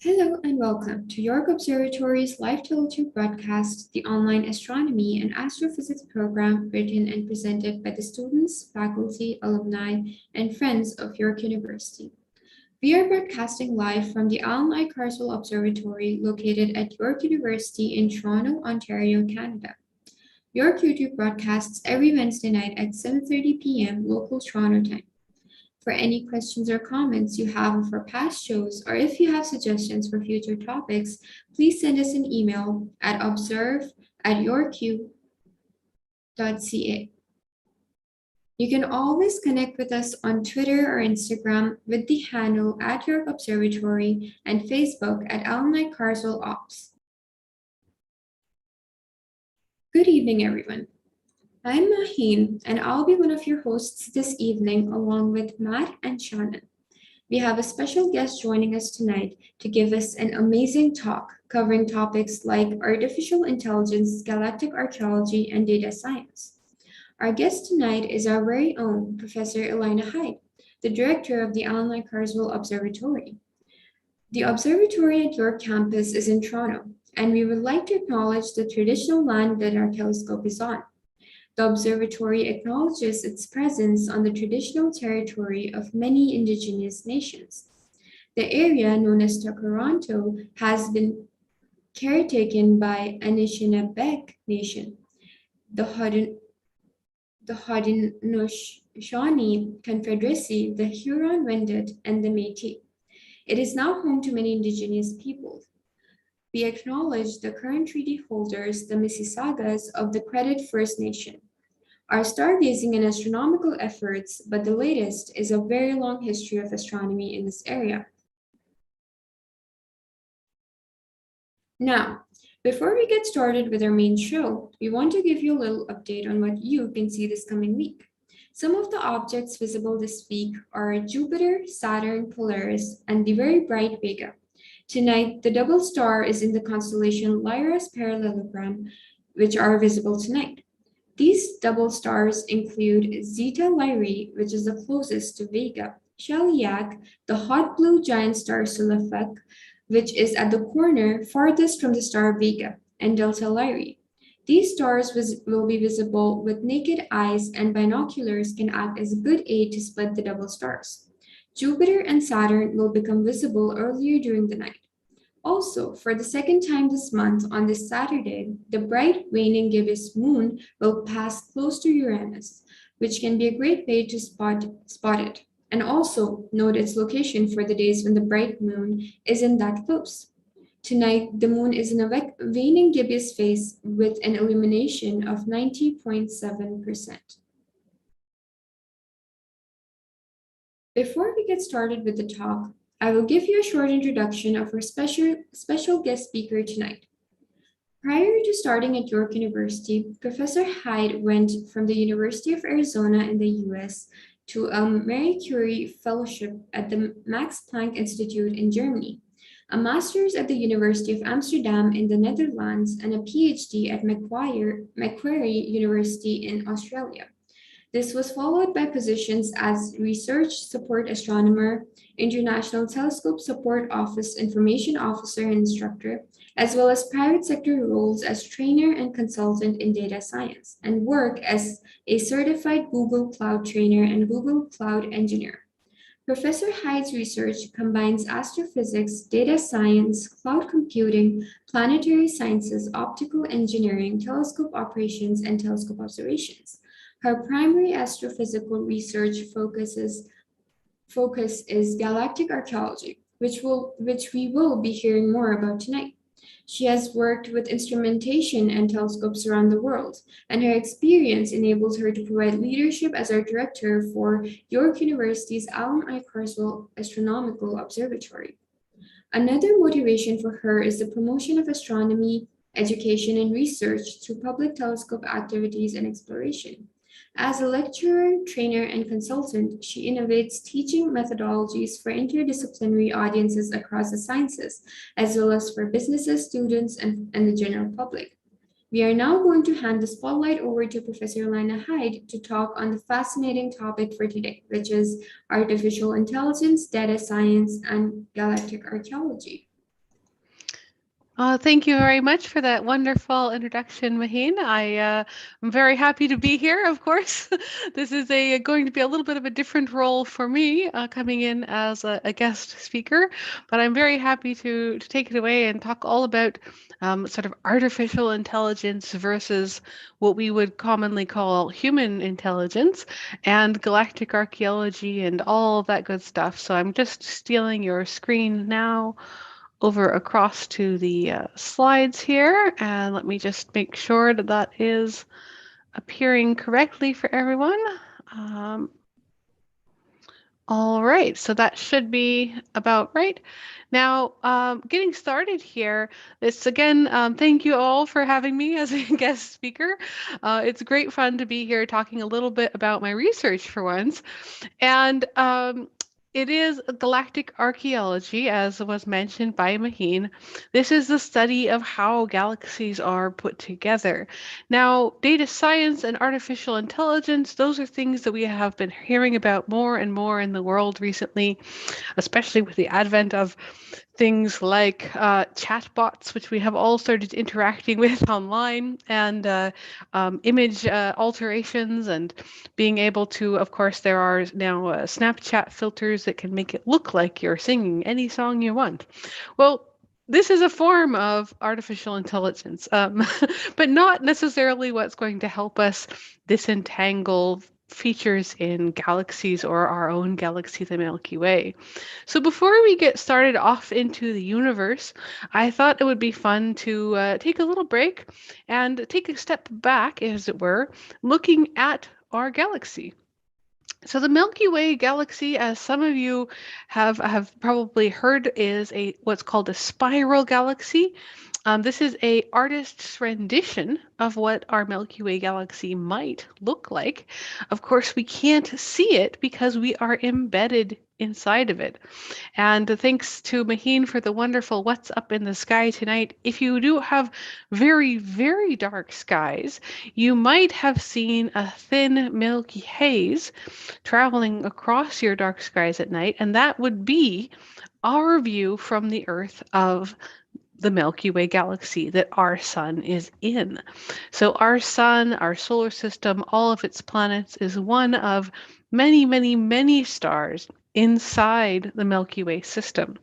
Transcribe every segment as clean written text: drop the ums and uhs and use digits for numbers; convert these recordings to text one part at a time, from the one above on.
Hello and welcome to York Observatory's live Teletube broadcast, the online astronomy and astrophysics program written and presented by the students, faculty, alumni, and friends of York University. We are broadcasting live from the Allan Carswell Observatory located at York University in Toronto, Ontario, Canada. York YouTube broadcasts every Wednesday night at 7:30 p.m. local Toronto time. For any questions or comments you have of our past shows, or if you have suggestions for future topics, please send us an email at observe@yorku.ca. You can always connect with us on Twitter or Instagram with the handle at York Observatory and Facebook at Allan Carswell Ops. Good evening, everyone. I'm Maheen, and I'll be one of your hosts this evening along with Matt and Shannon. We have a special guest joining us tonight to give us an amazing talk covering topics like artificial intelligence, galactic archaeology, and data science. Our guest tonight is our very own Professor Elaina Hyde, the director of the Allan Carswell Observatory. The observatory at York campus is in Toronto, and we would like to acknowledge the traditional land that our telescope is on. The observatory acknowledges its presence on the traditional territory of many Indigenous nations. The area known as Toronto has been caretaken by Anishinaabe Nation, the Haudenosaunee Confederacy, the Huron-Wendat, and the Métis. It is now home to many Indigenous peoples. We acknowledge the current treaty holders, the Mississaugas of the Credit First Nation. Our stargazing and astronomical efforts, but the latest, is a very long history of astronomy in this area. Now, before we get started with our main show, we want to give you a little update on what you can see this coming week. Some of the objects visible this week are Jupiter, Saturn, Polaris, and the very bright Vega. Tonight, the double star is in the constellation Lyra's parallelogram, which are visible tonight. These double stars include Zeta Lyrae, which is the closest to Vega, Chelyabinsk, the hot blue giant star Sulafek, which is at the corner farthest from the star Vega, and Delta Lyrae. These stars will be visible with naked eyes, and binoculars can act as a good aid to split the double stars. Jupiter and Saturn will become visible earlier during the night. Also, for the second time this month, on this Saturday, the bright waning gibbous moon will pass close to Uranus, which can be a great way to spot it, and also note its location for the days when the bright moon isn't that close. Tonight, the moon is in a waning gibbous phase with an illumination of 90.7%. Before we get started with the talk, I will give you a short introduction of our special guest speaker tonight. Prior to starting at York University, Professor Hyde went from the University of Arizona in the US to a Marie Curie Fellowship at the Max Planck Institute in Germany, a master's at the University of Amsterdam in the Netherlands, and a PhD at Macquarie University in Australia. This was followed by positions as Research Support Astronomer, International Telescope Support Office Information Officer and Instructor, as well as private sector roles as trainer and consultant in data science, and work as a certified Google Cloud trainer and Google Cloud engineer. Professor Hyde's research combines astrophysics, data science, cloud computing, planetary sciences, optical engineering, telescope operations, and telescope observations. Her primary astrophysical research focus is galactic archaeology, which we will be hearing more about tonight. She has worked with instrumentation and telescopes around the world, and her experience enables her to provide leadership as our director for York University's Allan Carswell Astronomical Observatory. Another motivation for her is the promotion of astronomy, education, and research through public telescope activities and exploration. As a lecturer, trainer, and consultant, she innovates teaching methodologies for interdisciplinary audiences across the sciences, as well as for businesses, students, and the general public. We are now going to hand the spotlight over to Professor Elaina Hyde to talk on the fascinating topic for today, which is artificial intelligence, data science, and galactic archaeology. Thank you very much for that wonderful introduction, Maheen. I'm very happy to be here, of course. This is going to be a little bit of a different role for me, coming in as a guest speaker, but I'm very happy to take it away and talk all about sort of artificial intelligence versus what we would commonly call human intelligence and galactic archaeology and all of that good stuff. So I'm just stealing your screen now over across to the slides here, and let me just make sure that that is appearing correctly for everyone. Um, all right, so that should be about right. Now, getting started here, it's again, thank you all for having me as a guest speaker. It's great fun to be here talking a little bit about my research for once. And it is galactic archaeology, as was mentioned by Maheen. This is the study of how galaxies are put together. Now, data science and artificial intelligence, those are things that we have been hearing about more and more in the world recently, especially with the advent of things like chatbots, which we have all started interacting with online, and image alterations, and being able to, of course, there are now Snapchat filters that can make it look like you're singing any song you want. Well, this is a form of artificial intelligence, but not necessarily what's going to help us disentangle features in galaxies or our own galaxy, the Milky Way. So before we get started off into the universe, I thought it would be fun to take a little break and take a step back, as it were, looking at our galaxy. So the Milky Way galaxy, as some of you have probably heard, is a what's called a spiral galaxy. This is a artist's rendition of what our Milky Way galaxy might look like. Of course, we can't see it because we are embedded inside of it. And thanks to Maheen for the wonderful What's Up in the Sky tonight. If you do have very, very dark skies, you might have seen a thin milky haze traveling across your dark skies at night, and that would be our view from the Earth of the Milky Way galaxy that our sun is in. So our sun, our solar system, all of its planets is one of many, many, many stars inside the Milky Way system.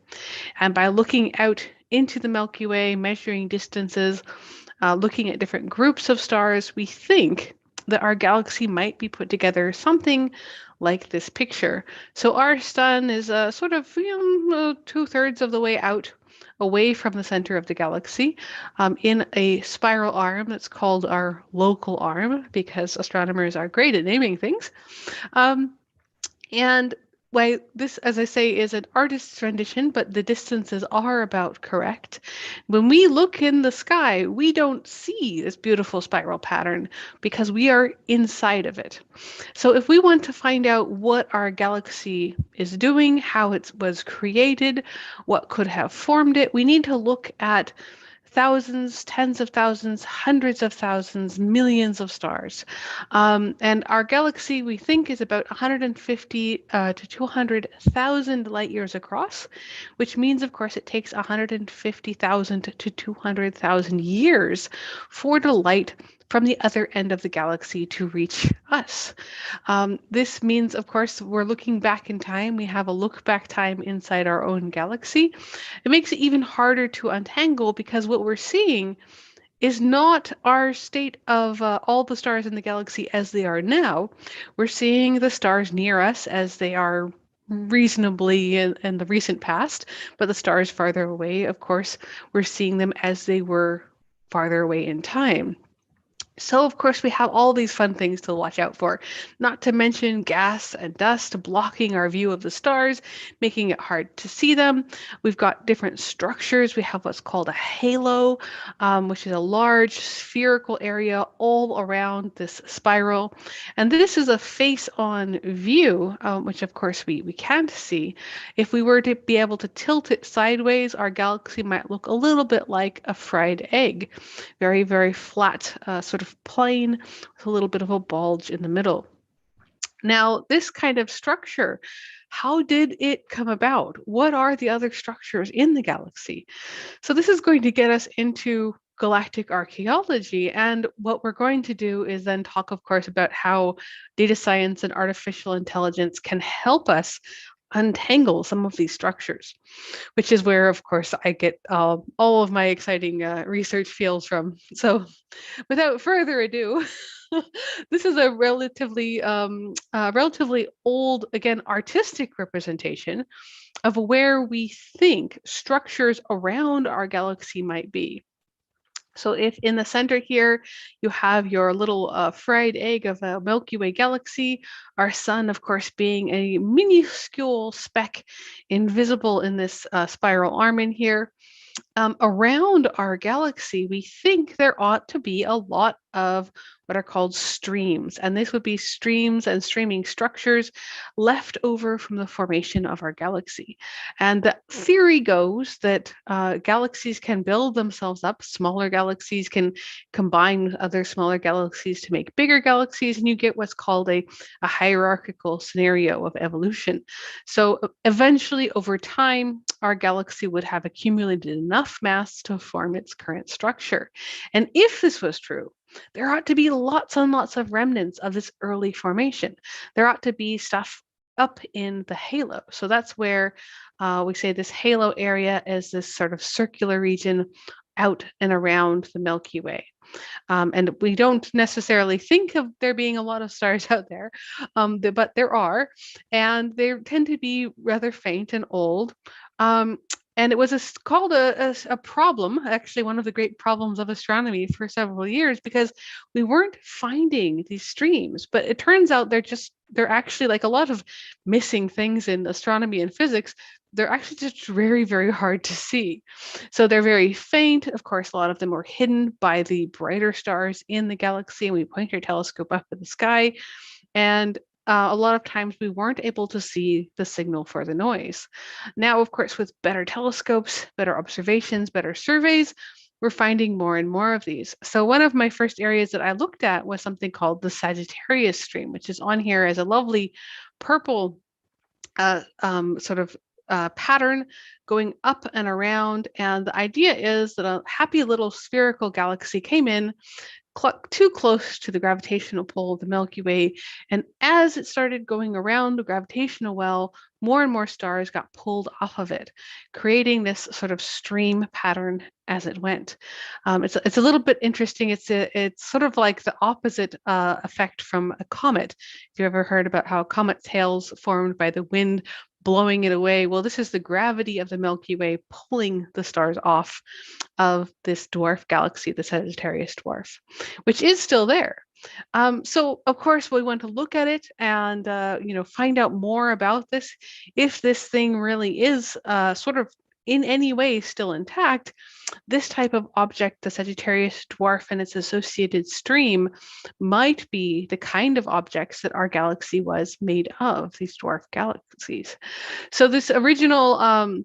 And by looking out into the Milky Way, measuring distances, looking at different groups of stars, we think that our galaxy might be put together something like this picture. So our sun is sort of 2/3 of the way out, away from the center of the galaxy, in a spiral arm that's called our local arm, because astronomers are great at naming things. Um, and why this, as I say, is an artist's rendition, but the distances are about correct. When we look in the sky, we don't see this beautiful spiral pattern because we are inside of it. So if we want to find out what our galaxy is doing, how it was created, what could have formed it, we need to look at thousands, tens of thousands, hundreds of thousands, millions of stars. And our galaxy, we think, is about 150 to 200,000 light years across, which means, of course, it takes 150,000 to 200,000 years for the light from the other end of the galaxy to reach us. This means, of course, we're looking back in time. We have a look back time inside our own galaxy. It makes it even harder to untangle because what we're seeing is not our state of all the stars in the galaxy as they are now. We're seeing the stars near us as they are reasonably in the recent past, but the stars farther away, of course, we're seeing them as they were farther away in time. So, of course, we have all these fun things to watch out for, not to mention gas and dust blocking our view of the stars, making it hard to see them. We've got different structures. We have what's called a halo, which is a large spherical area all around this spiral. And this is a face-on view, which, of course, we can't see. If we were to be able to tilt it sideways, our galaxy might look a little bit like a fried egg. Very, very flat, sort of plain with a little bit of a bulge in the middle. Now, this kind of structure How did it come about? What are the other structures in the galaxy? So this is going to get us into galactic archaeology. And what we're going to do is then talk, of course, about how data science and artificial intelligence can help us untangle some of these structures, which is where, of course, I get all of my exciting research fields from. So without further ado, this is a relatively old, again, artistic representation of where we think structures around our galaxy might be. So if in the center here, you have your little fried egg of a Milky Way galaxy, our sun, of course, being a minuscule speck invisible in this spiral arm in here. Around our galaxy, we think there ought to be a lot of what are called streams. And this would be streams and streaming structures left over from the formation of our galaxy. And the theory goes that galaxies can build themselves up. Smaller galaxies can combine with other smaller galaxies to make bigger galaxies, and you get what's called a hierarchical scenario of evolution. So eventually, over time, our galaxy would have accumulated enough mass to form its current structure. And if this was true, there ought to be lots and lots of remnants of this early formation. There ought to be stuff up in the halo. So that's where we say this halo area is this sort of circular region out and around the Milky Way. And we don't necessarily think of there being a lot of stars out there, but there are, and they tend to be rather faint and old. And it was called a problem, actually one of the great problems of astronomy for several years, because we weren't finding these streams. But it turns out they're actually, like a lot of missing things in astronomy and physics, they're actually just very, very hard to see. So they're very faint. Of course, a lot of them were hidden by the brighter stars in the galaxy. And we point our telescope up at the sky, and a lot of times we weren't able to see the signal for the noise. Now, of course, with better telescopes, better observations, better surveys, we're finding more and more of these. So one of my first areas that I looked at was something called the Sagittarius stream, which is on here as a lovely purple sort of pattern going up and around. And the idea is that a happy little spherical galaxy came in too close to the gravitational pull of the Milky Way. And as it started going around the gravitational well, more and more stars got pulled off of it, creating this sort of stream pattern as it went. It's a little bit interesting. It's sort of like the opposite effect from a comet. If you ever heard about how comet tails formed by the wind blowing it away. Well, this is the gravity of the Milky Way pulling the stars off of this dwarf galaxy, the Sagittarius dwarf, which is still there. So of course we want to look at it and find out more about this. If this thing really is sort of in any way still intact, this type of object, the Sagittarius dwarf and its associated stream, might be the kind of objects that our galaxy was made of, these dwarf galaxies. So this original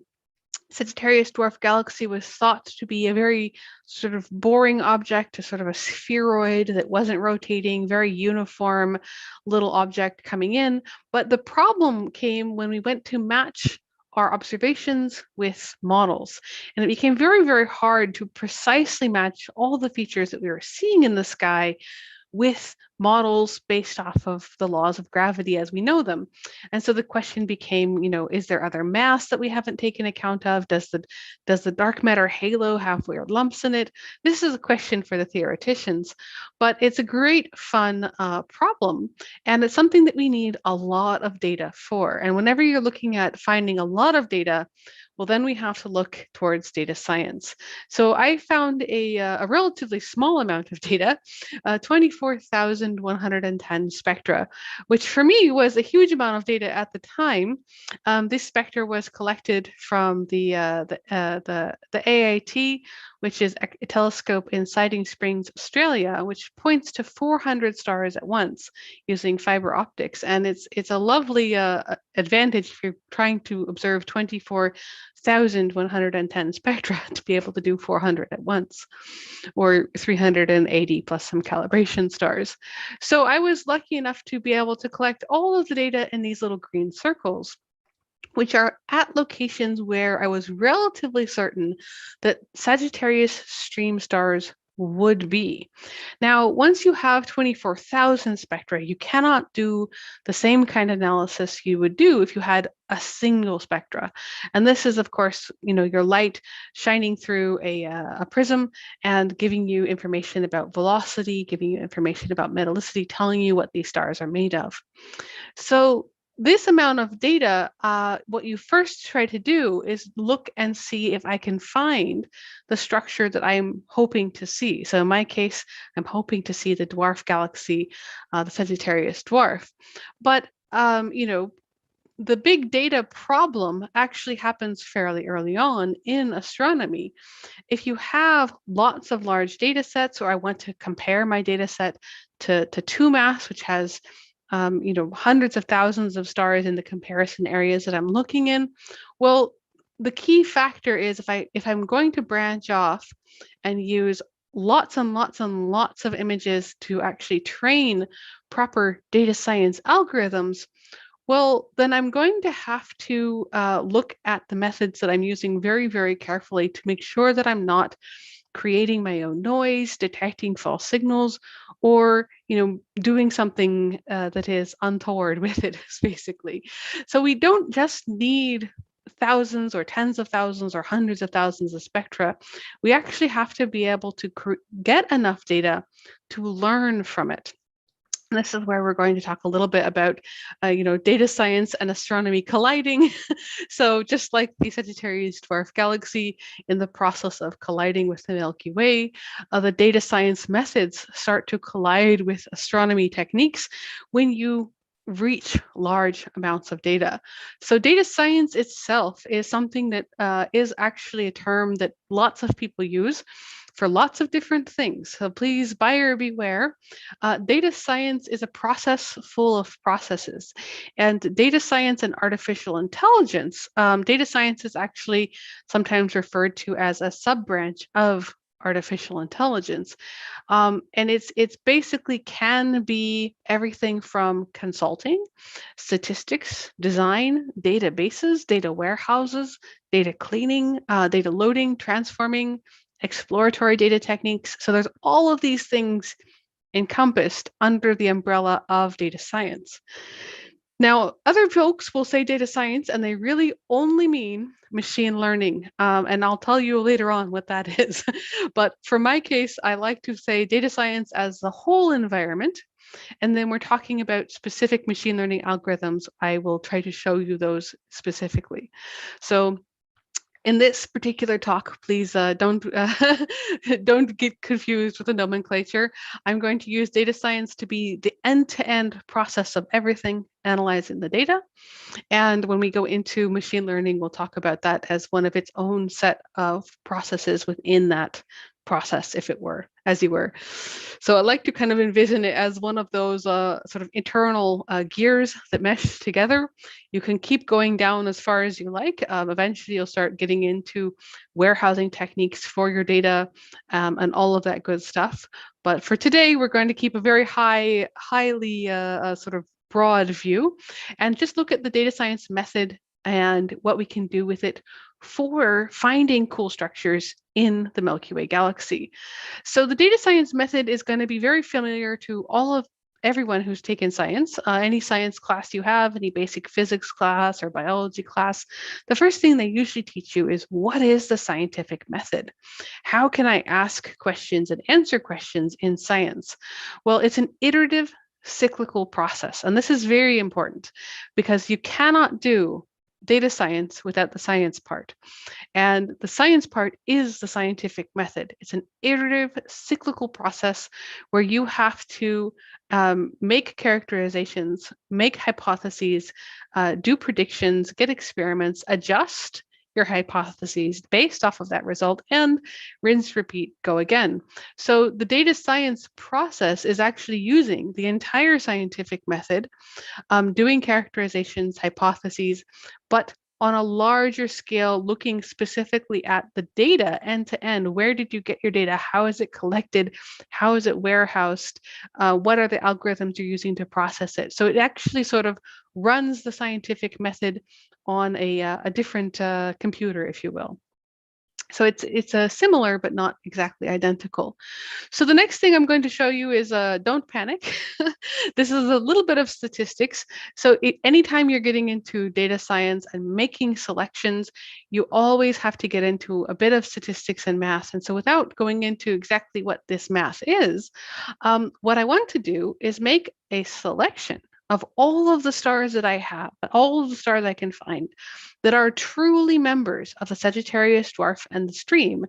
Sagittarius dwarf galaxy was thought to be a very sort of boring object, a sort of a spheroid that wasn't rotating, very uniform little object coming in. But the problem came when we went to match our observations with models. And it became very, very hard to precisely match all the features that we were seeing in the sky with models based off of the laws of gravity as we know them. And so the question became, is there other mass that we haven't taken account of? Does the dark matter halo have weird lumps in it? This is a question for the theoreticians, but it's a great fun problem. And it's something that we need a lot of data for. And whenever you're looking at finding a lot of data, well, then we have to look towards data science. So I found a relatively small amount of data, 24,110 spectra, which for me was a huge amount of data at the time. This spectra was collected from the AIT, which is a telescope in Siding Springs, Australia, which points to 400 stars at once using fiber optics. And it's a lovely advantage if you're trying to observe 24,110 spectra to be able to do 400 at once, or 380 plus some calibration stars. So I was lucky enough to be able to collect all of the data in these little green circles. which are at locations where I was relatively certain that Sagittarius stream stars would be. Now, once you have 24,000 spectra, you cannot do the same kind of analysis you would do if you had a single spectra. And this is, of course, your light shining through a prism and giving you information about velocity, giving you information about metallicity, telling you what these stars are made of. So this amount of data, what you first try to do is look and see if I can find the structure that I'm hoping to see. So in my case, I'm hoping to see the dwarf galaxy, the Sagittarius dwarf. But, the big data problem actually happens fairly early on in astronomy. If you have lots of large data sets, or I want to compare my data set to 2MASS, which has hundreds of thousands of stars in the comparison areas that I'm looking in. Well, the key factor is if I'm going to branch off and use lots and lots and lots of images to actually train proper data science algorithms, well, then I'm going to have to look at the methods that I'm using very, very carefully to make sure that I'm not creating my own noise, detecting false signals, or doing something that is untoward with it, basically. So we don't just need thousands or tens of thousands or hundreds of thousands of spectra. We actually have to be able to get enough data to learn from it. This is where we're going to talk a little bit about, data science and astronomy colliding. So just like the Sagittarius dwarf galaxy in the process of colliding with the Milky Way, the data science methods start to collide with astronomy techniques when you reach large amounts of data. So data science itself is something that is actually a term that lots of people use for lots of different things. So please buyer beware. Data science is a process full of processes. And data science and artificial intelligence, data science is actually sometimes referred to as a sub-branch of artificial intelligence. And it's basically can be everything from consulting, statistics, design, databases, data warehouses, data cleaning, data loading, transforming, exploratory data techniques. So there's all of these things encompassed under the umbrella of data science. Now, other folks will say data science, and they really only mean machine learning. And I'll tell you later on what that is. But for my case, I like to say data science as the whole environment. And then we're talking about specific machine learning algorithms. I will try to show you those specifically. So in this particular talk, please don't don't get confused with the nomenclature. I'm going to use data science to be the end-to-end process of everything analyzing the data. And when we go into machine learning, we'll talk about that as one of its own set of processes within that process, if it were, as you were. So I like to kind of envision it as one of those sort of internal gears that mesh together. You can keep going down as far as you like. Eventually, you'll start getting into warehousing techniques for your data and all of that good stuff. But for today, we're going to keep a very highly sort of broad view and just look at the data science method and what we can do with it for finding cool structures in the Milky Way galaxy. So the data science method is going to be very familiar to everyone who's taken science, any science class you have, any basic physics class or biology class. The first thing they usually teach you is, what is the scientific method? How can I ask questions and answer questions in science? Well, it's an iterative cyclical process. And this is very important because you cannot do data science without the science part. And the science part is the scientific method. It's an iterative cyclical process where you have to make characterizations, make hypotheses, do predictions, get experiments, adjust your hypotheses based off of that result, and rinse, repeat, go again. So the data science process is actually using the entire scientific method, doing characterizations, hypotheses, but on a larger scale, looking specifically at the data end to end. Where did you get your data? How is it collected? How is it warehoused? What are the algorithms you're using to process it? So it actually sort of runs the scientific method on a different computer, if you will. So it's a similar, but not exactly identical. So the next thing I'm going to show you is don't panic. This is a little bit of statistics. So anytime you're getting into data science and making selections, you always have to get into a bit of statistics and math. And so without going into exactly what this math is, what I want to do is make a selection of all of the stars that I have, all of the stars I can find that are truly members of the Sagittarius dwarf and the stream,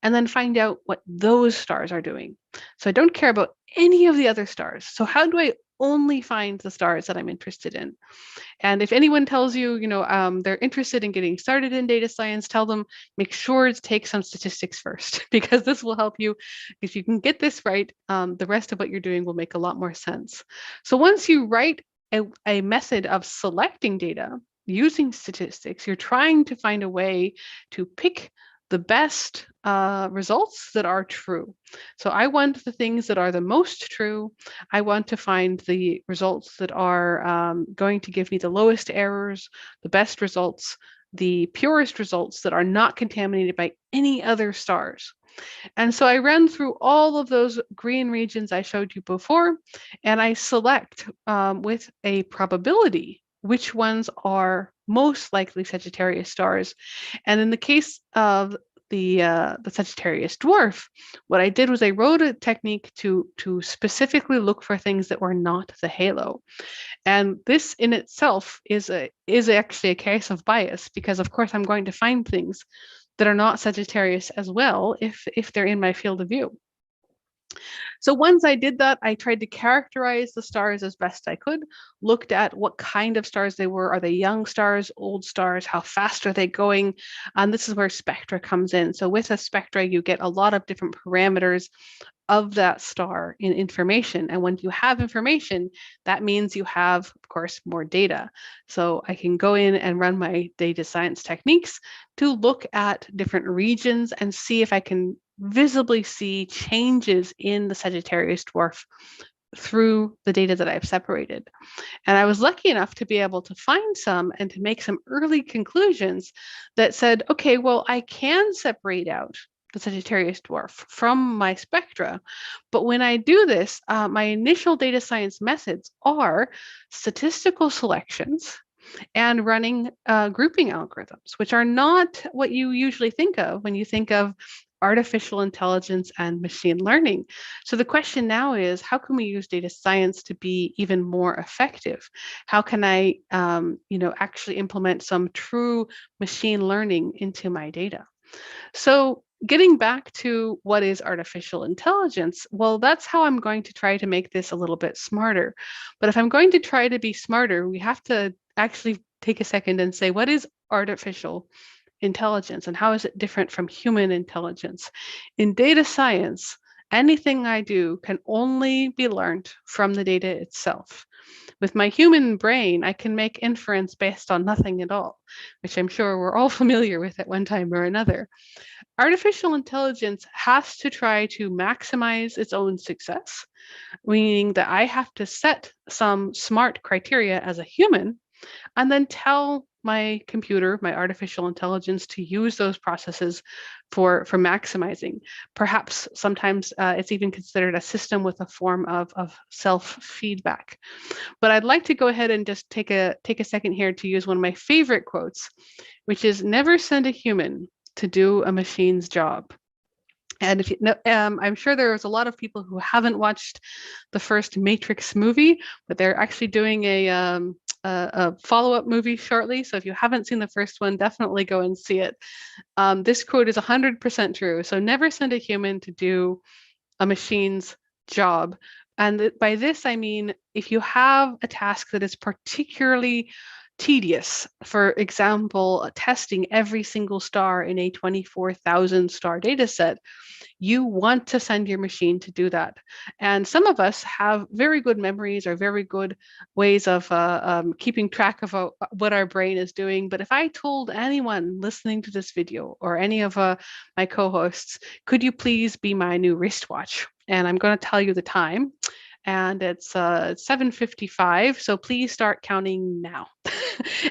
and then find out what those stars are doing. So I don't care about any of the other stars. So how do I only find the stars that I'm interested in? And if anyone tells you, they're interested in getting started in data science, tell them, make sure to take some statistics first, because this will help you. If you can get this right, the rest of what you're doing will make a lot more sense. So once you write a method of selecting data using statistics, you're trying to find a way to pick the best results that are true. So I want the things that are the most true. I want to find the results that are going to give me the lowest errors, the best results, the purest results that are not contaminated by any other stars. And so I ran through all of those green regions I showed you before, and I select with a probability which ones are most likely Sagittarius stars. And in the case of the Sagittarius dwarf, what I did was I wrote a technique to specifically look for things that were not the halo. And this in itself is actually a case of bias, because of course I'm going to find things that are not Sagittarius as well if they're in my field of view. So once I did that, I tried to characterize the stars as best I could, looked at what kind of stars they were. Are they young stars, old stars? How fast are they going? And this is where spectra comes in. So with a spectra, you get a lot of different parameters of that star in information. And when you have information, that means you have, of course, more data. So I can go in and run my data science techniques to look at different regions and see if I can visibly see changes in the Sagittarius dwarf through the data that I've separated. And I was lucky enough to be able to find some and to make some early conclusions that said, okay, well, I can separate out the Sagittarius dwarf from my spectra. But when I do this, my initial data science methods are statistical selections and running grouping algorithms, which are not what you usually think of when you think of artificial intelligence and machine learning. So the question now is, how can we use data science to be even more effective? How can I, actually implement some true machine learning into my data? So getting back to what is artificial intelligence, well, that's how I'm going to try to make this a little bit smarter. But if I'm going to try to be smarter, we have to actually take a second and say, what is artificial intelligence and how is it different from human intelligence? In data science, anything I do can only be learned from the data itself. With my human brain, I can make inference based on nothing at all, which I'm sure we're all familiar with at one time or another. Artificial intelligence has to try to maximize its own success, meaning that I have to set some smart criteria as a human and then tell my computer, my artificial intelligence, to use those processes for maximizing. Perhaps sometimes it's even considered a system with a form of self-feedback. But I'd like to go ahead and just take a second here to use one of my favorite quotes, which is, never send a human to do a machine's job. And if you know, I'm sure there's a lot of people who haven't watched the first Matrix movie, but they're actually doing a follow-up movie shortly. So if you haven't seen the first one, definitely go and see it. This quote is 100% true. So never send a human to do a machine's job. And by this, I mean, if you have a task that is particularly tedious, for example, testing every single star in a 24,000 star data set, you want to send your machine to do that. And some of us have very good memories or very good ways of keeping track of what our brain is doing. But if I told anyone listening to this video or any of my co-hosts, could you please be my new wristwatch? And I'm going to tell you the time. and it's 7:55. So please start counting now.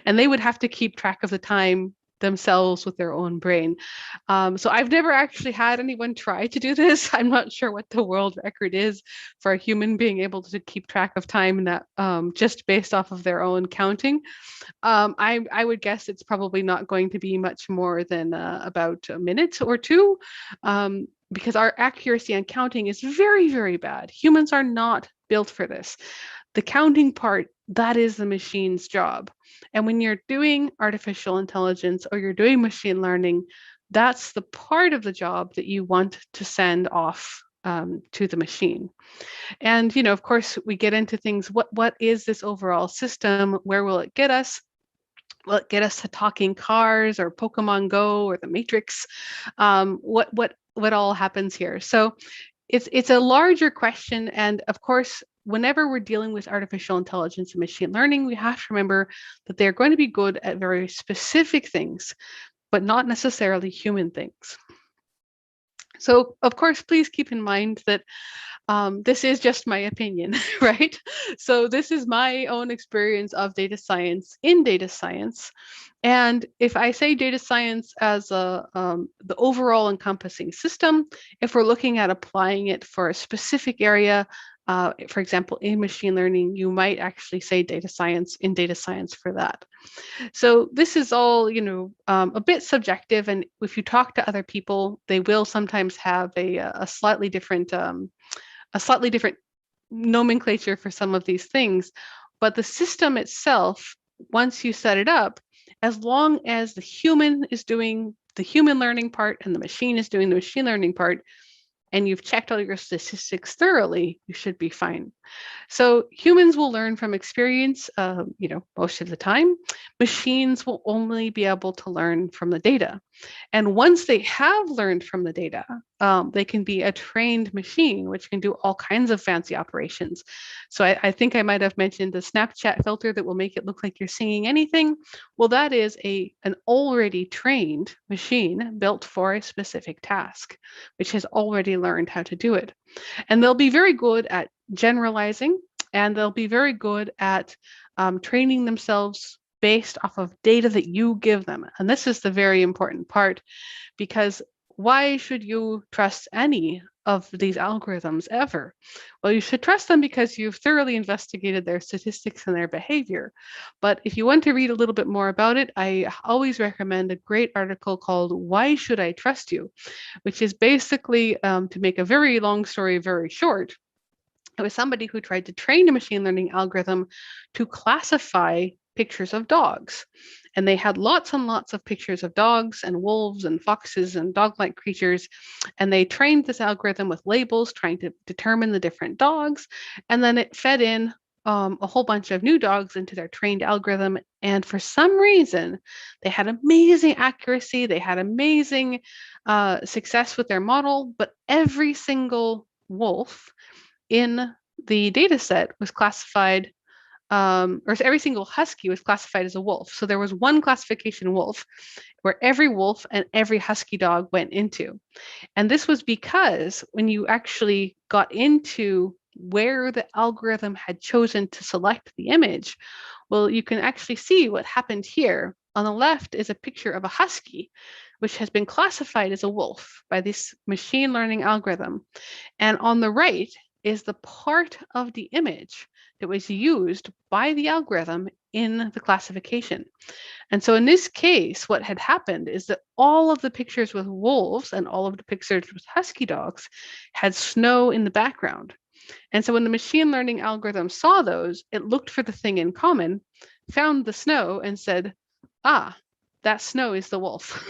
And they would have to keep track of the time themselves with their own brain. So I've never actually had anyone try to do this. I'm not sure what the world record is for a human being able to keep track of time in that just based off of their own counting. I would guess it's probably not going to be much more than about a minute or two, because our accuracy on counting is very, very bad. Humans are not built for this. The counting part, that is the machine's job. And when you're doing artificial intelligence or you're doing machine learning, that's the part of the job that you want to send off to the machine. And, of course, we get into things. What is this overall system? Where will it get us? Will it get us to talking cars or Pokemon Go or the Matrix? What all happens here? So it's a larger question. And of course, whenever we're dealing with artificial intelligence and machine learning, we have to remember that they're going to be good at very specific things, but not necessarily human things. So, of course, please keep in mind that this is just my opinion, right? So this is my own experience of data science in data science. And if I say data science as the overall encompassing system, if we're looking at applying it for a specific area, for example, in machine learning, you might actually say data science in data science for that. So this is all, a bit subjective. And if you talk to other people, they will sometimes have a slightly different nomenclature for some of these things. But the system itself, once you set it up, as long as the human is doing the human learning part and the machine is doing the machine learning part, and you've checked all your statistics thoroughly, you should be fine. So humans will learn from experience, most of the time. Machines will only be able to learn from the data. And once they have learned from the data, they can be a trained machine, which can do all kinds of fancy operations. So I think I might have mentioned the Snapchat filter that will make it look like you're singing anything. Well, that is an already trained machine built for a specific task, which has already learned how to do it. And they'll be very good at generalizing, and they'll be very good at training themselves based off of data that you give them. And this is the very important part, because why should you trust any of these algorithms ever? Well, you should trust them because you've thoroughly investigated their statistics and their behavior. But if you want to read a little bit more about it, I always recommend a great article called Why Should I Trust You?, which is basically, to make a very long story very short, it was somebody who tried to train a machine learning algorithm to classify pictures of dogs. And they had lots and lots of pictures of dogs and wolves and foxes and dog-like creatures. And they trained this algorithm with labels, trying to determine the different dogs. And then it fed in a whole bunch of new dogs into their trained algorithm. And for some reason, they had amazing accuracy. They had amazing success with their model. But every single wolf in the data set was classified, or every single husky was classified as a wolf. So there was one classification wolf where every wolf and every husky dog went into. And this was because when you actually got into where the algorithm had chosen to select the image, well, you can actually see what happened here. On the left is a picture of a husky, which has been classified as a wolf by this machine learning algorithm. And on the right is the part of the image that was used by the algorithm in the classification. And so in this case, what had happened is that all of the pictures with wolves and all of the pictures with husky dogs had snow in the background. And so when the machine learning algorithm saw those, it looked for the thing in common, found the snow, and said, that snow is the wolf.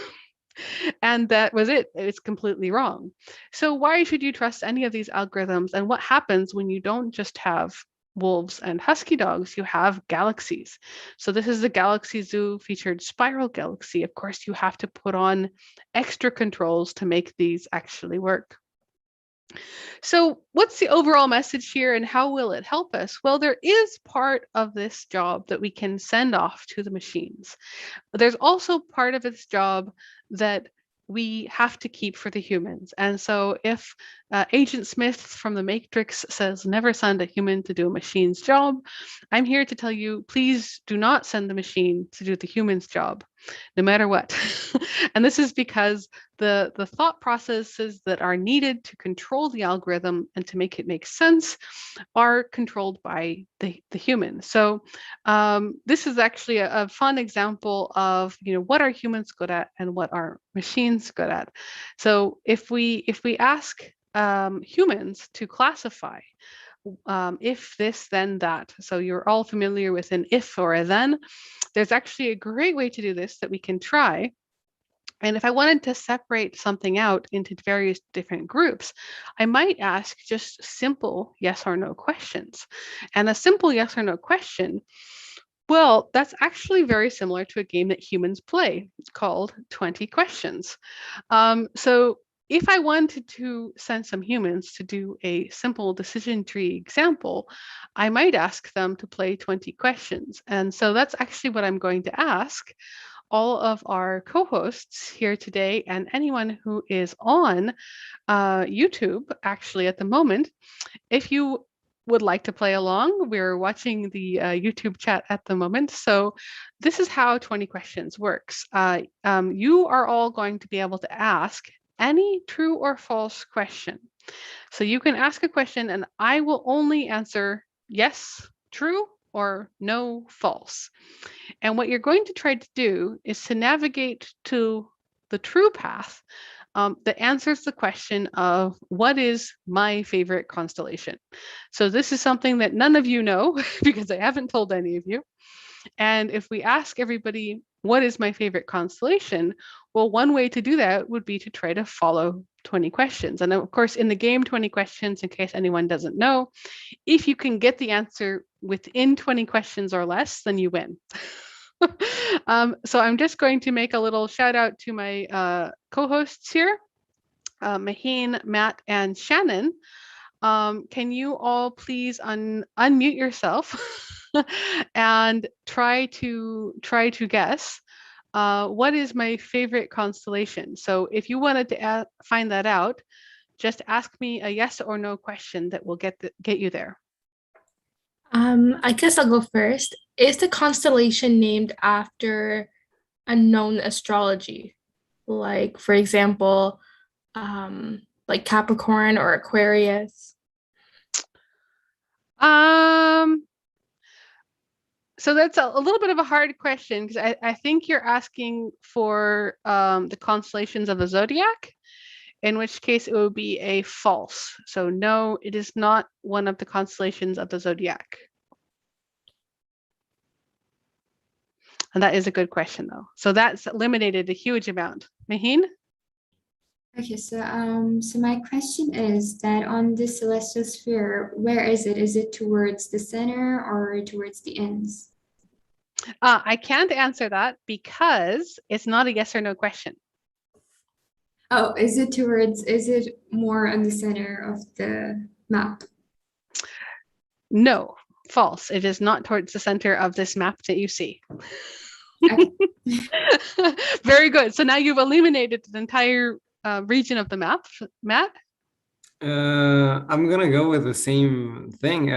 And that was it. It's completely wrong. So why should you trust any of these algorithms? And what happens when you don't just have wolves and husky dogs, you have galaxies. So this is the Galaxy Zoo featured spiral galaxy. Of course, you have to put on extra controls to make these actually work. So what's the overall message here and how will it help us? Well, there is part of this job that we can send off to the machines. But there's also part of its job that we have to keep for the humans. And so if Agent Smith from the Matrix says, never send a human to do a machine's job. I'm here to tell you, please do not send the machine to do the human's job, no matter what. And this is because the thought processes that are needed to control the algorithm and to make it make sense are controlled by the human. So this is actually a fun example of, what are humans good at and what are machines good at. So if we ask humans to classify if this, then that. So you're all familiar with an if or a then. There's actually a great way to do this that we can try. And if I wanted to separate something out into various different groups, I might ask just simple yes or no questions. And a simple yes or no question, well, that's actually very similar to a game that humans play called 20 questions. So if I wanted to send some humans to do a simple decision tree example, I might ask them to play 20 questions. And so that's actually what I'm going to ask all of our co-hosts here today and anyone who is on YouTube actually at the moment. If you would like to play along, we're watching the YouTube chat at the moment. So this is how 20 questions works. You are all going to be able to ask any true or false question. So you can ask a question and I will only answer yes, true, or no, false. And what you're going to try to do is to navigate to the true path that answers the question of what is my favorite constellation. So this is something that none of you know because I haven't told any of you. And if we ask everybody, what is my favorite constellation? Well, one way to do that would be to try to follow 20 questions. And of course, in the game 20 questions, in case anyone doesn't know, if you can get the answer within 20 questions or less, then you win. So I'm just going to make a little shout out to my co-hosts here, Maheen, Matt, and Shannon. Can you all please unmute yourself and try to guess what is my favorite constellation? So if you wanted to find that out, just ask me a yes or no question that will get you there. I guess I'll go first. Is the constellation named after a known astrology? Like, for example, like Capricorn or Aquarius? So that's a little bit of a hard question because I think you're asking for the constellations of the zodiac, in which case it would be a false. So no, it is not one of the constellations of the zodiac. And that is a good question though. So that's eliminated a huge amount. Maheen? Okay, so my question is that on the celestial sphere, where is it? Is it towards the center or towards the ends? I can't answer that because it's not a yes or no question. Oh, is it more on the center of the map? No, false. It is not towards the center of this map that you see. Okay. Very good. So now you've eliminated the entire region of the map. Matt? I'm gonna go with the same thing,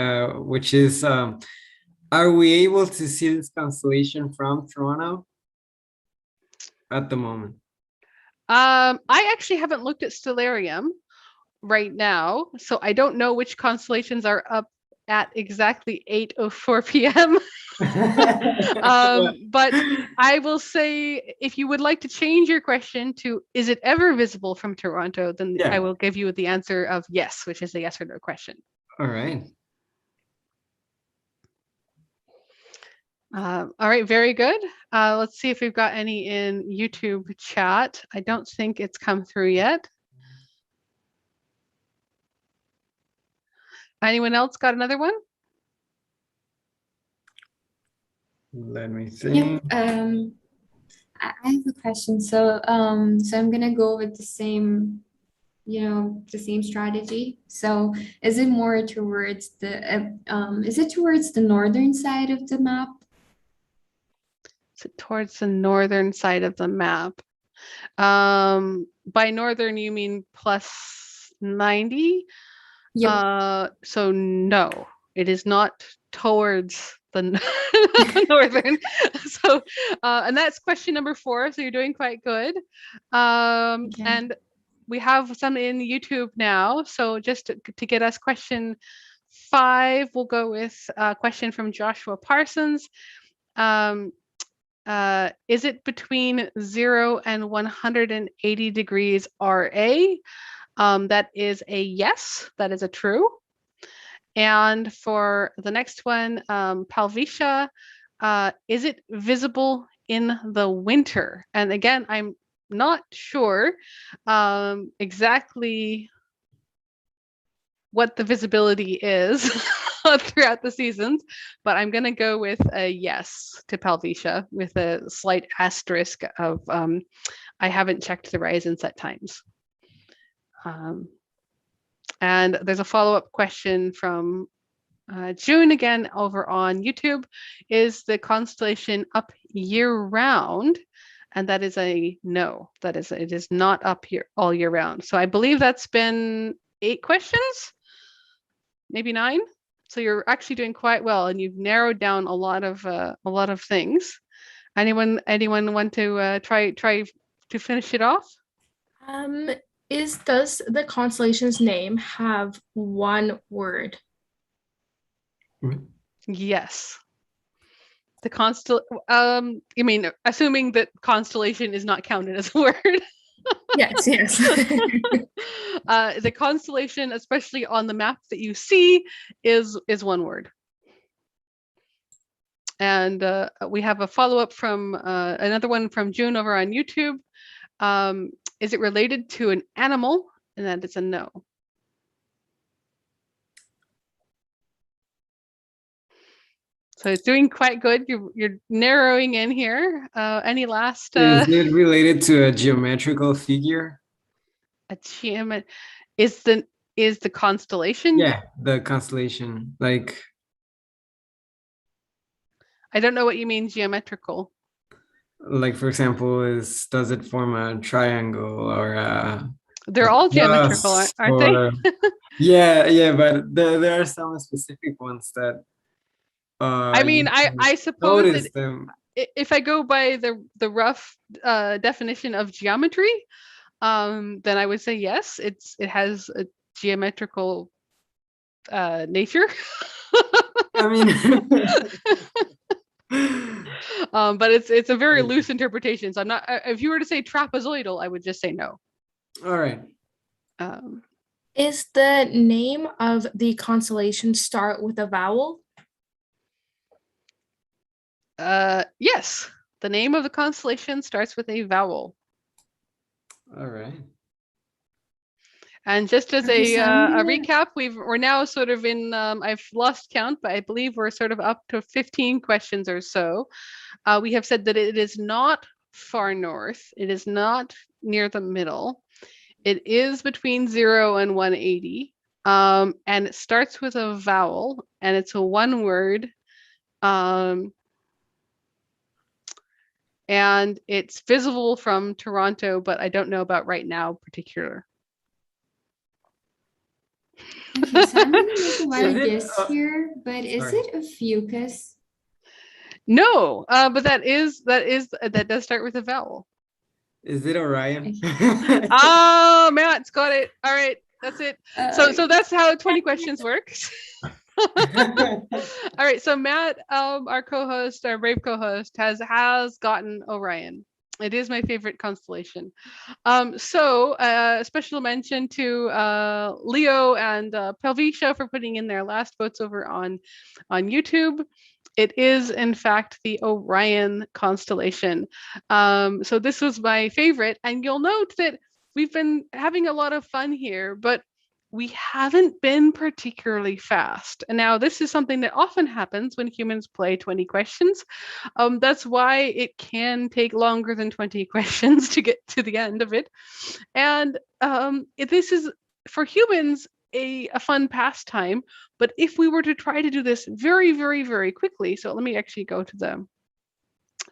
which is, are we able to see this constellation from Toronto at the moment? I actually haven't looked at Stellarium right now, so I don't know which constellations are up at exactly 8:04 p.m. But I will say, if you would like to change your question to, is it ever visible from Toronto? Then I will give you the answer of yes, which is a yes or no question. All right. All right, very good. Let's see if we've got any in YouTube chat. I don't think it's come through yet. Anyone else got another one? Let me think. Yep. I have a question. So I'm gonna go with the same, the same strategy. So is it more towards the northern side of the map? So towards the northern side of the map. By northern, you mean plus 90. Yep. So no, it is not towards the northern. So, and that's question number 4. So you're doing quite good. Okay. And we have some in YouTube now. So just to get us question 5, we'll go with a question from Joshua Parsons. Is it between 0 and 180 degrees RA? That is a yes, that is a true. And for the next one, Palvisha, is it visible in the winter? And again, I'm not sure exactly what the visibility is throughout the seasons, but I'm going to go with a yes to Palvisha with a slight asterisk of I haven't checked the rise and set times. And there's a follow-up question from June again over on YouTube. Is the constellation up year-round? And that is a no. That is, it is not up here all year round. So I believe that's been 8 questions, maybe 9. So you're actually doing quite well, and you've narrowed down a lot of things. Anyone want to try to finish it off? Does the constellation's name have one word? Yes. The you mean assuming that constellation is not counted as a word? Yes. The constellation, especially on the map that you see, is one word. And we have a follow-up from another one from June over on YouTube. Is it related to an animal? And that is a no. So it's doing quite good. You're narrowing in here. Any last? Is it related to a geometrical figure? Is the constellation? Yeah, the constellation. Like, I don't know what you mean geometrical. Like, for example, does it form a triangle or they're all geometrical, aren't they? Yeah, but there are some specific ones that I mean, I suppose that them. If I go by the rough definition of geometry, then I would say yes, it has a geometrical nature. I mean, but it's a very loose interpretation. So I'm not. If you were to say trapezoidal, I would just say no. All right. Is the name of the constellation start with a vowel? Yes, the name of the constellation starts with a vowel. All right. And just as a recap, we're now sort of in, I've lost count, but I believe we're sort of up to 15 questions or so. We have said that it is not far north. It is not near the middle. It is between 0 and 180. And it starts with a vowel, and it's a one word. And it's visible from Toronto, but I don't know about right now particular. Okay, so I'm gonna make a wild guess here, but is Sorry. it a fucus? No, but that does start with a vowel. Is it Orion? Oh, Matt's got it. All right, that's it. So that's how 20 questions works. All right, so Matt, our co-host, our brave co-host, has gotten Orion. It is my favorite constellation. So a special mention to Leo and Palvisha for putting in their last votes over on YouTube. It is, in fact, the Orion constellation. So this was my favorite, and you'll note that we've been having a lot of fun here, but we haven't been particularly fast. And now this is something that often happens when humans play 20 questions. That's why it can take longer than 20 questions to get to the end of it. And this is, for humans, a fun pastime. But if we were to try to do this very, very, very quickly, so let me actually go to the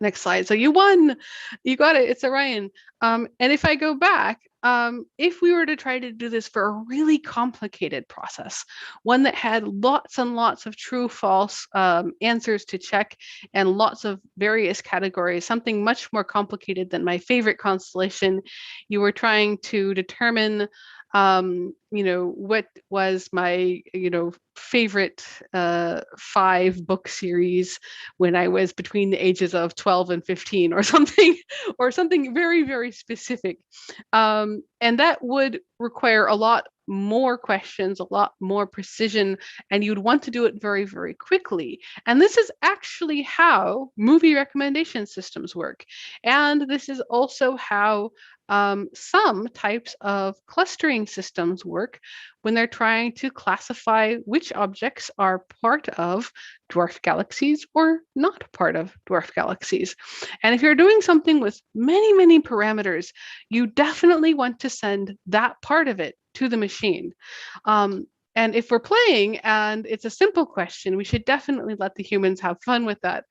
next slide. So you won, you got it, it's Orion. And if I go back, if we were to try to do this for a really complicated process, one that had lots and lots of true, false answers to check and lots of various categories, something much more complicated than my favorite constellation, you were trying to determine what was my, favorite 5-book series when I was between the ages of 12 and 15 or something, or something very, very specific. And that would require a lot more questions, a lot more precision, and you'd want to do it very, very quickly. And this is actually how movie recommendation systems work. And this is also how some types of clustering systems work when they're trying to classify which objects are part of dwarf galaxies or not part of dwarf galaxies. And if you're doing something with many, many parameters, you definitely want to send that part of it to the machine. And if we're playing and it's a simple question, we should definitely let the humans have fun with that.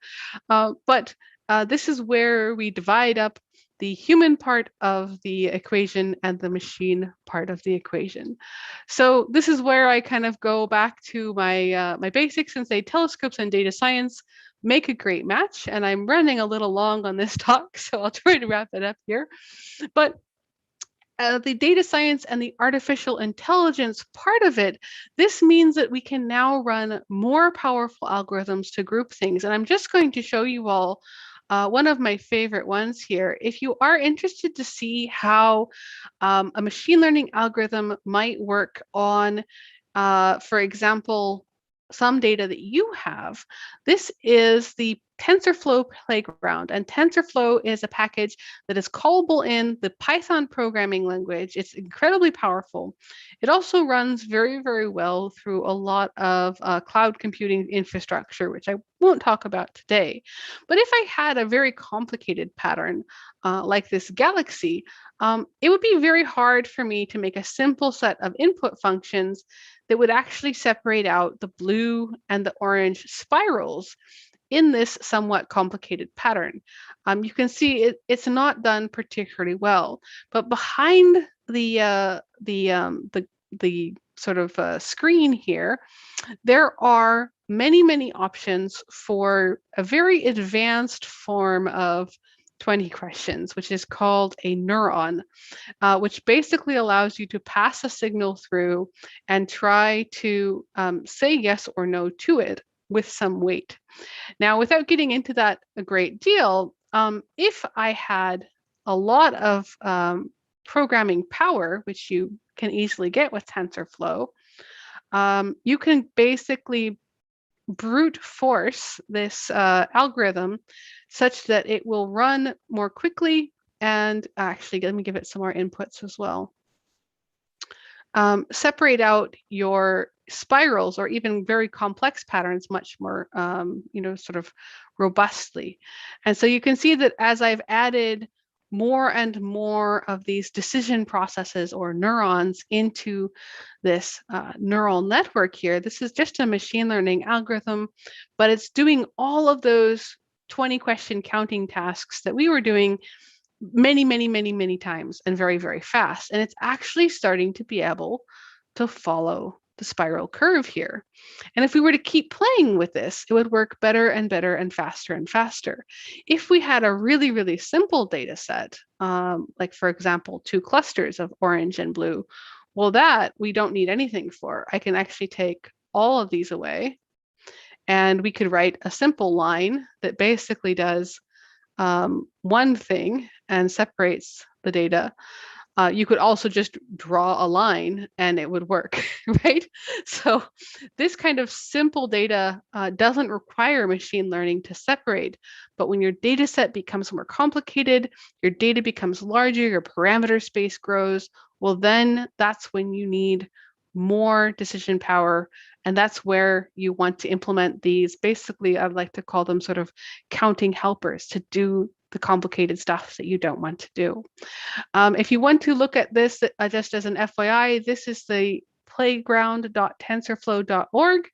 But this is where we divide up the human part of the equation and the machine part of the equation. So this is where I kind of go back to my my basics and say telescopes and data science make a great match. And I'm running a little long on this talk, so I'll try to wrap it up here. But the data science and the artificial intelligence part of it, this means that we can now run more powerful algorithms to group things. And I'm just going to show you all one of my favorite ones here. If you are interested to see how a machine learning algorithm might work on, for example, some data that you have, this is the TensorFlow playground. And TensorFlow is a package that is callable in the Python programming language. It's incredibly powerful. It also runs very, very well through a lot of cloud computing infrastructure, which I won't talk about today. But if I had a very complicated pattern like this galaxy, it would be very hard for me to make a simple set of input functions that would actually separate out the blue and the orange spirals in this somewhat complicated pattern. You can see it's not done particularly well, but behind the sort of screen here, there are many, many options for a very advanced form of 20 questions, which is called a neuron, which basically allows you to pass a signal through and try to say yes or no to it with some weight. Now, without getting into that a great deal, if I had a lot of programming power, which you can easily get with TensorFlow, you can basically brute force this algorithm such that it will run more quickly. And actually, let me give it some more inputs as well. Separate out your spirals or even very complex patterns much more, sort of robustly. And so you can see that as I've added more and more of these decision processes or neurons into this neural network here, this is just a machine learning algorithm, but it's doing all of those 20 question counting tasks that we were doing many, many, many, many times and very, very fast. And it's actually starting to be able to follow the spiral curve here. And if we were to keep playing with this, it would work better and better and faster and faster. If we had a really, really simple data set, like for example, 2 clusters of orange and blue, well, that we don't need anything for. I can actually take all of these away and we could write a simple line that basically does one thing and separates the data. You could also just draw a line and it would work, right? So this kind of simple data doesn't require machine learning to separate, but when your data set becomes more complicated, your data becomes larger, your parameter space grows, well, then that's when you need more decision power. And that's where you want to implement these, basically, I'd like to call them sort of counting helpers to do the complicated stuff that you don't want to do. If you want to look at this just as an FYI, this is the playground.tensorflow.org,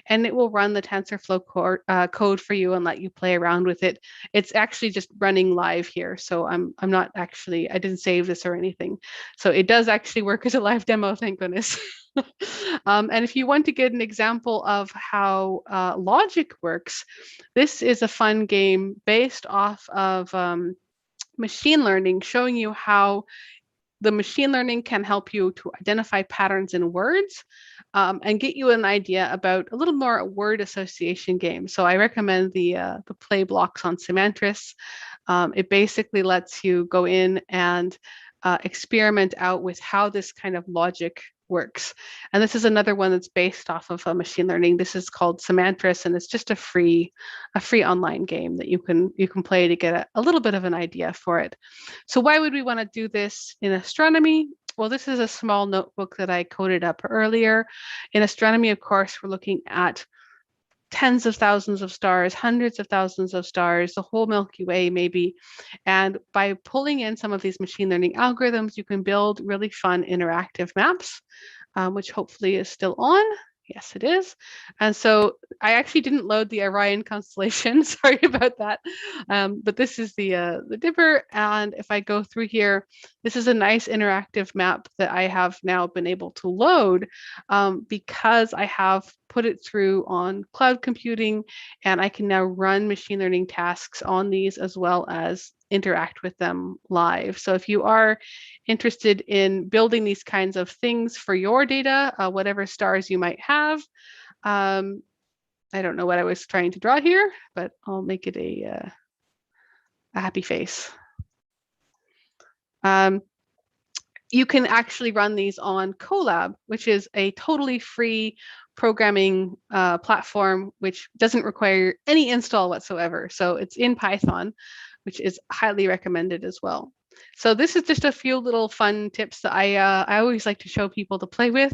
and it will run the TensorFlow code for you and let you play around with it. It's actually just running live here, so I didn't save this or anything. So it does actually work as a live demo, thank goodness. And if you want to get an example of how logic works, this is a fun game based off of machine learning, showing you how the machine learning can help you to identify patterns in words and get you an idea about a little more word association game. So I recommend the play blocks on Semantris. It basically lets you go in and experiment out with how this kind of logic works. And this is another one that's based off of machine learning. This is called Semantris, and it's just a free online game that you can play to get a little bit of an idea for it. So why would we want to do this in astronomy? Well, this is a small notebook that I coded up earlier. In astronomy, of course, we're looking at tens of thousands of stars, hundreds of thousands of stars, the whole Milky Way maybe. And by pulling in some of these machine learning algorithms, you can build really fun interactive maps, which hopefully is still on. Yes, it is. And so I actually didn't load the Orion constellation. Sorry about that. But this is the Dipper. And if I go through here, this is a nice interactive map that I have now been able to load because I have put it through on cloud computing, and I can now run machine learning tasks on these as well as interact with them live. So if you are interested in building these kinds of things for your data, whatever stars you might have, I don't know what I was trying to draw here, but I'll make it a happy face. You can actually run these on Colab, which is a totally free programming platform, which doesn't require any install whatsoever. So it's in Python, which is highly recommended as well. So this is just a few little fun tips that I always like to show people to play with.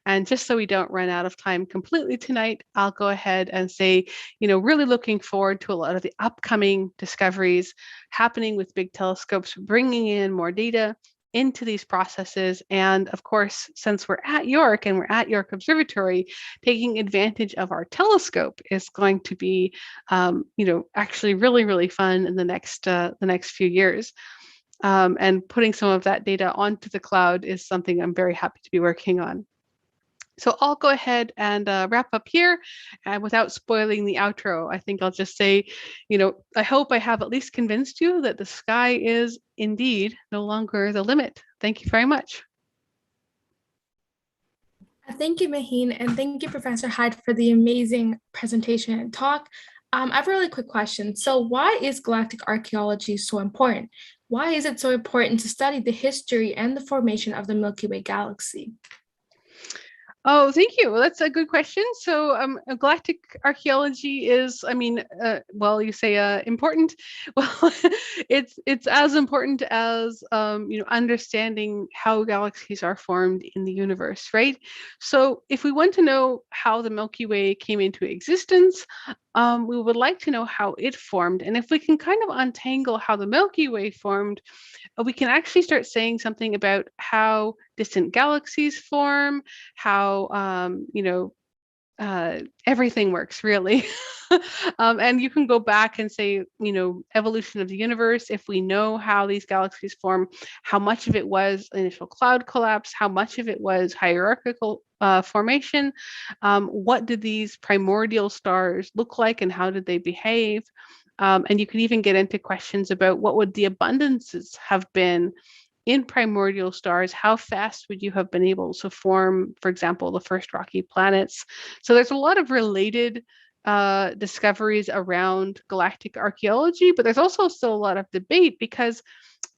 And just so we don't run out of time completely tonight, I'll go ahead and say, really looking forward to a lot of the upcoming discoveries happening with big telescopes, bringing in more data into these processes. And of course, since we're at York and we're at York Observatory, taking advantage of our telescope is going to be, actually really, really fun in the next few years. And putting some of that data onto the cloud is something I'm very happy to be working on. So I'll go ahead and wrap up here. And without spoiling the outro, I think I'll just say, I hope I have at least convinced you that the sky is indeed no longer the limit. Thank you very much. Thank you, Maheen, and thank you, Professor Hyde, for the amazing presentation and talk. I have a really quick question. So why is galactic archaeology so important? Why is it so important to study the history and the formation of the Milky Way galaxy? Oh, thank you. Well, that's a good question. So galactic archaeology is, you say important. Well, it's as important as, understanding how galaxies are formed in the universe, right? So if we want to know how the Milky Way came into existence, we would like to know how it formed. And if we can kind of untangle how the Milky Way formed, we can actually start saying something about how distant galaxies form, how, everything works really. And you can go back and say, evolution of the universe. If we know how these galaxies form, how much of it was initial cloud collapse, how much of it was hierarchical formation, what did these primordial stars look like and how did they behave? And you can even get into questions about what would the abundances have been in primordial stars. How fast would you have been able to form, for example, the first rocky planets? So there's a lot of related discoveries around galactic archaeology, but there's also still a lot of debate because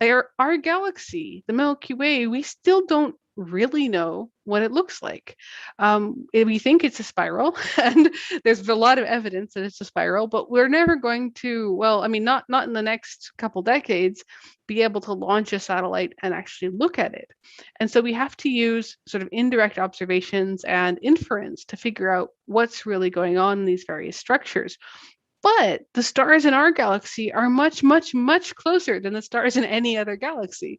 our galaxy, the Milky Way, we still don't really know what it looks like. We think it's a spiral, and there's a lot of evidence that it's a spiral, but we're never going to, not in the next couple decades, be able to launch a satellite and actually look at it. And so we have to use sort of indirect observations and inference to figure out what's really going on in these various structures. But the stars in our galaxy are much, much, much closer than the stars in any other galaxy.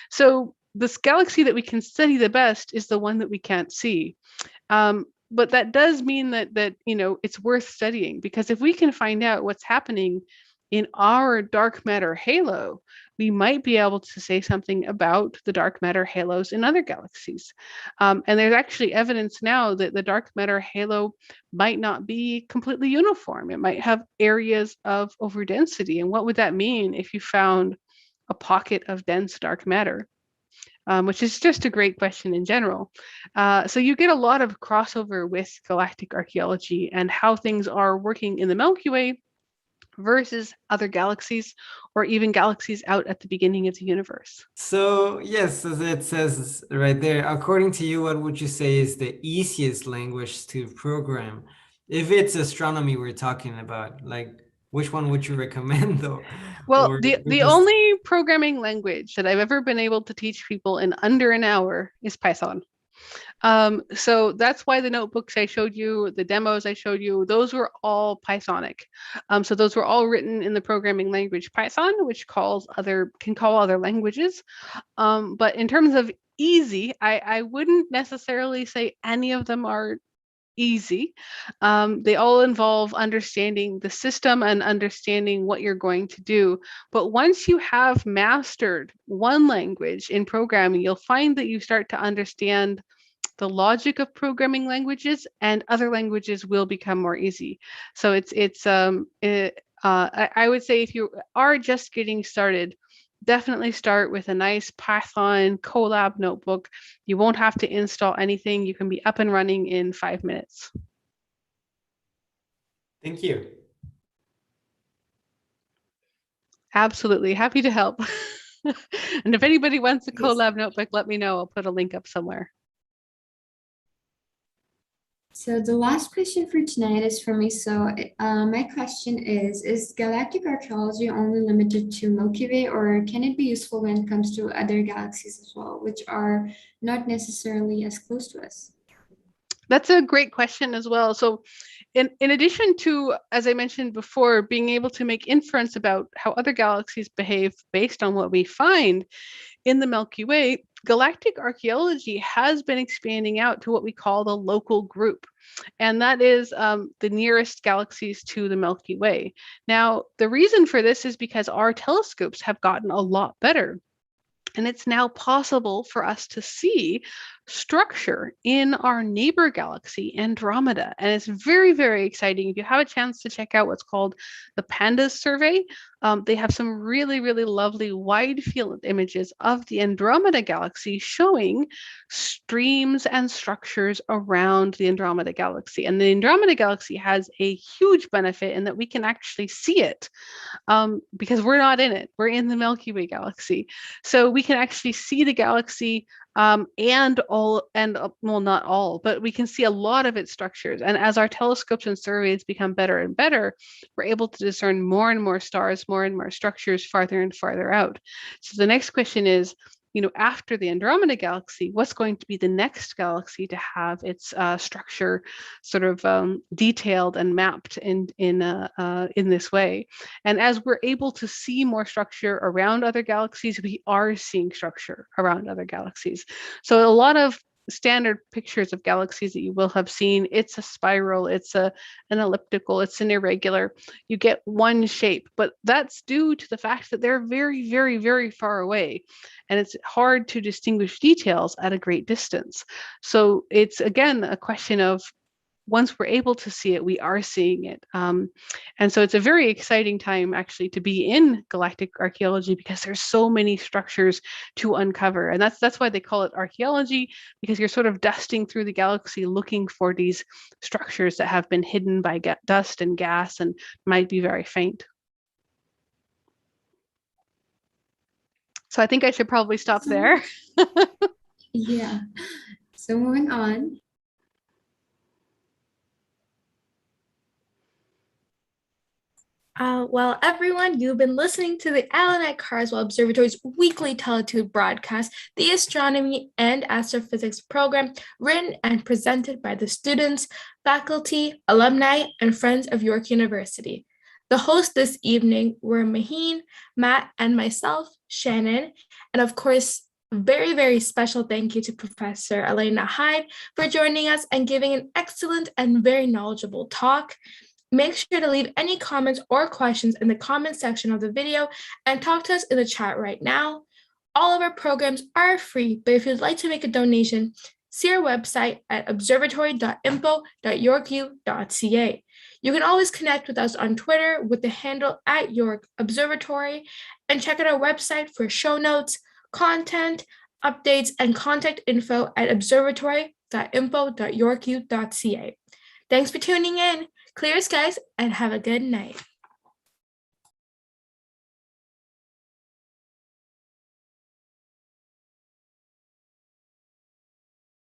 So this galaxy that we can study the best is the one that we can't see. But that does mean that it's worth studying, because if we can find out what's happening in our dark matter halo, we might be able to say something about the dark matter halos in other galaxies. And there's actually evidence now that the dark matter halo might not be completely uniform. It might have areas of overdensity. And what would that mean if you found a pocket of dense dark matter? Which is just a great question in general. So you get a lot of crossover with galactic archaeology and how things are working in the Milky Way versus other galaxies, or even galaxies out at the beginning of the universe. So yes, as it says right there, according to you, what would you say is the easiest language to program? If it's astronomy we're talking about, like which one would you recommend though? Well, Or the because- only programming language that I've ever been able to teach people in under an hour is Python. So that's why the notebooks I showed you, the demos I showed you, those were all Pythonic. So those were all written in the programming language Python, which can call other languages. But in terms of easy, I wouldn't necessarily say any of them are easy. They all involve understanding the system and understanding what you're going to do. But once you have mastered one language in programming, you'll find that you start to understand the logic of programming languages, and other languages will become more easy. So I would say if you are just getting started, definitely start with a nice Python Colab notebook. You won't have to install anything. You can be up and running in 5 minutes. Thank you. Absolutely. Happy to help. And if anybody wants a Yes. Colab notebook, let me know. I'll put a link up somewhere. So the last question for tonight is from me. So my question is galactic archaeology only limited to Milky Way, or can it be useful when it comes to other galaxies as well, which are not necessarily as close to us? That's a great question as well. So in addition to, as I mentioned before, being able to make inference about how other galaxies behave based on what we find in the Milky Way, galactic archaeology has been expanding out to what we call the local group. And that is the nearest galaxies to the Milky Way. Now, the reason for this is because our telescopes have gotten a lot better. And it's now possible for us to see structure in our neighbor galaxy, Andromeda. And it's very, very exciting. If you have a chance to check out what's called the PANDAS survey, they have some really, really lovely wide field images of the Andromeda galaxy showing streams and structures around the Andromeda galaxy. And the Andromeda galaxy has a huge benefit in that we can actually see it because we're not in it. We're in the Milky Way galaxy. So we can actually see the galaxy well, not all, but we can see a lot of its structures. And as our telescopes and surveys become better and better, we're able to discern more and more stars, more and more structures farther and farther out. So the next question is, after the Andromeda galaxy, what's going to be the next galaxy to have its structure sort of detailed and mapped in this way? And as we're able to see more structure around other galaxies, we are seeing structure around other galaxies. So a lot of standard pictures of galaxies that you will have seen, it's a spiral, it's an elliptical, it's an irregular. You get one shape, but that's due to the fact that they're very, very, very far away. And it's hard to distinguish details at a great distance. So it's, again, a question of once we're able to see it, we are seeing it. And so it's a very exciting time actually to be in galactic archaeology because there's so many structures to uncover. And that's why they call it archaeology, because you're sort of dusting through the galaxy looking for these structures that have been hidden by dust and gas and might be very faint. So I think I should probably stop there. Yeah. So moving on. Well, everyone, you've been listening to the Allan at Carswell Observatory's weekly Teletube broadcast, the Astronomy and Astrophysics program, written and presented by the students, faculty, alumni, and friends of York University. The hosts this evening were Maheen, Matt, and myself, Shannon, and of course, very, very special thank you to Professor Elaina Hyde for joining us and giving an excellent and very knowledgeable talk. Make sure to leave any comments or questions in the comment section of the video and talk to us in the chat right now. All of our programs are free, but if you'd like to make a donation, see our website at observatory.info.yorku.ca. You can always connect with us on Twitter with the handle @YorkObservatory and check out our website for show notes, content, updates, and contact info at observatory.info.yorku.ca. Thanks for tuning in. Clear skies and have a good night.